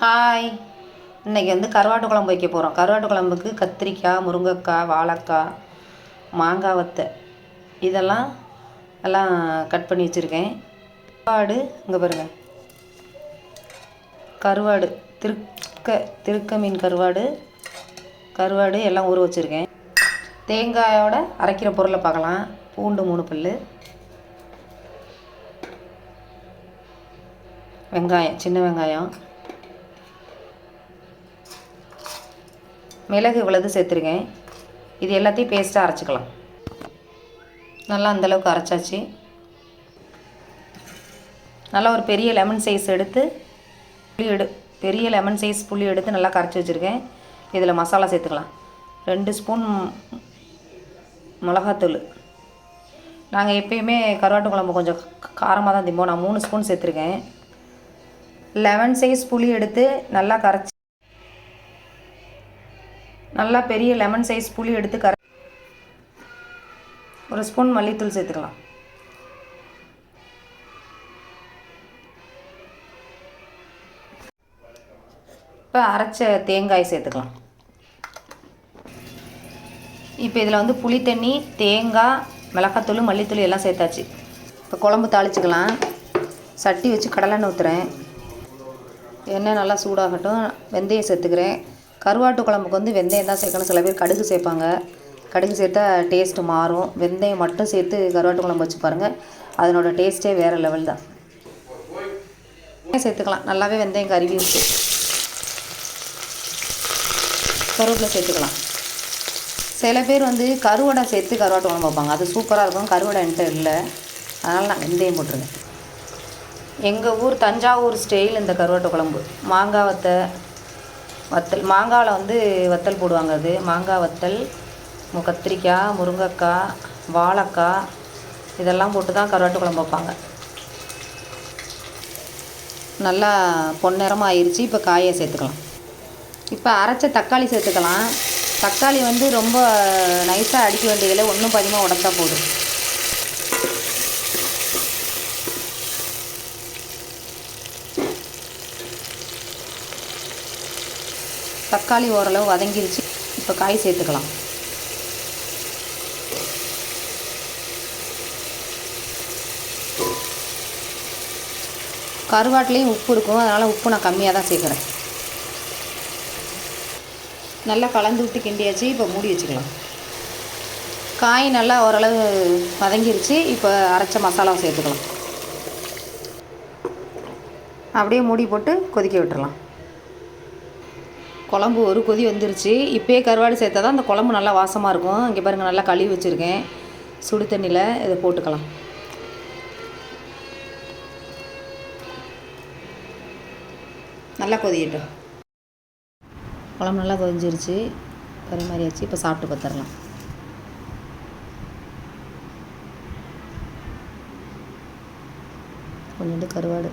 Hi. இன்றைக்கி கருவாட்டு குழம்பு வைக்க போகிறோம். கருவாட்டு குழம்புக்கு கத்திரிக்காய், முருங்கைக்காய், வாழைக்காய், மாங்காய் வத்தை இதெல்லாம் எல்லாம் கட் பண்ணி வச்சுருக்கேன். கருவாடு இங்கே பாருங்கள், கருவாடு திருக்க மீன் கருவாடு எல்லாம் ஊற வச்சுருக்கேன். தேங்காயோட அரைக்கிற பொருளை பார்க்கலாம். பூண்டு 3 பல், வெங்காயம், சின்ன வெங்காயம், மிளகு இவ்வளவு சேர்த்துருக்கேன். இது எல்லாத்தையும் பேஸ்ட்டாக அரைச்சிக்கலாம். நல்லா அந்தளவுக்கு அரைச்சாச்சு. நல்லா ஒரு பெரிய லெமன் சைஸ் எடுத்து பெரிய லெமன் சைஸ் புளி எடுத்து நல்லா கரைச்சி வச்சுருக்கேன். இதில் மசாலா சேர்த்துக்கலாம். 2 ஸ்பூன் மிளகாத்தூள். நாங்கள் எப்பயுமே கருவாட்டு குழம்பு கொஞ்சம் காரமாக தான் திம்போம். நான் 3 ஸ்பூன் சேர்த்துருக்கேன். லெமன் சைஸ் புளி எடுத்து நல்லா கரைச்சி, நல்லா பெரிய லெமன் சைஸ் புளி எடுத்து 1 ஸ்பூன் மல்லித்தூள் சேர்த்துக்கலாம். இப்போ அரைச்ச தேங்காய் சேர்த்துக்கலாம். இப்போ இதில் புளி தண்ணி, தேங்காய், மிளகாத்தூள், மல்லித்தூள் எல்லாம் சேர்த்தாச்சு. இப்போ குழம்பு தாளிச்சிக்கலாம். சட்டி வச்சு கடலெண்ணெய் ஊற்றுறேன். எண்ணெய் நல்லா சூடாகட்டும். வெந்தயம் சேர்த்துக்கிறேன். கருவாட்டு குழம்புக்கு வெந்தயம் தான் சேர்க்கணும். சில பேர் கடுகு சேர்ப்பாங்க. கடுகு சேர்த்தா டேஸ்ட்டு மாறும். வெந்தயம் மட்டும் சேர்த்து கருவாட்டு குழம்பு வச்சு பாருங்கள், அதனோட டேஸ்ட்டே வேறு லெவல் தான். சேர்த்துக்கலாம். நல்லாவே வெந்தயம் கருவி வச்சு கருவேப்பிலை சேர்த்துக்கலாம். சில பேர் கருவடை சேர்த்து கருவாட்டு குழம்பு வைப்பாங்க. அது சூப்பராக இருக்கும். கருவடை என்கிட்ட இல்லை, அதனால் நான் வெந்தயம் போட்டுருவேன். எங்கள் ஊர் தஞ்சாவூர் ஸ்டைல் இந்த கருவாட்டு குழம்பு. மாங்காய் வத்தல், மாங்காவில் வத்தல் போடுவாங்க. அது மாங்காய் வத்தல், கத்திரிக்காய், முருங்கைக்காய், வாழைக்காய் இதெல்லாம் போட்டு தான் கருவாட்டு குழம்பு வைப்பாங்க. நல்லா பொன்னிறமாக ஆயிடுச்சு. இப்போ காயை சேர்த்துக்கலாம். இப்போ அரைச்ச தக்காளி சேர்த்துக்கலாம். தக்காளி ரொம்ப நைஸாக அடிக்க வேண்டியதில்லை, ஒன்றும் பதிமாக உடச்சா போதும். தக்காளி ஓரளவு வதங்கிருச்சு. இப்போ காய் சேர்த்துக்கலாம். கருவாட்டிலையும் உப்பு இருக்கும், அதனால் உப்பு நான் கம்மியாக தான் சேர்க்குறேன். நல்லா கலந்து விட்டு கிண்டியாச்சு. இப்போ மூடி வச்சுக்கலாம். காய் நல்லா ஓரளவு வதங்கிருச்சு. இப்போ அரைச்ச மசாலாவை சேர்த்துக்கலாம். அப்படியே மூடி போட்டு கொதிக்க விட்டுறலாம். குழம்பு ஒரு கொதி வந்துருச்சு. இப்போயே கருவாடு சேர்த்தா தான் அந்த குழம்பு நல்லா வாசமாக இருக்கும். இங்கே பாருங்கள், நல்லா கழுவி வச்சுருக்கேன். சுடு தண்ணியில் இதை போட்டுக்கலாம். நல்லா கொதிக்கட்டும். குழம்பு நல்லா கொதிஞ்சிருச்சு, பரிமாறியாச்சு. இப்போ சாப்பிட்டு பார்த்துடலாம். கொஞ்சோண்டு கருவாடு.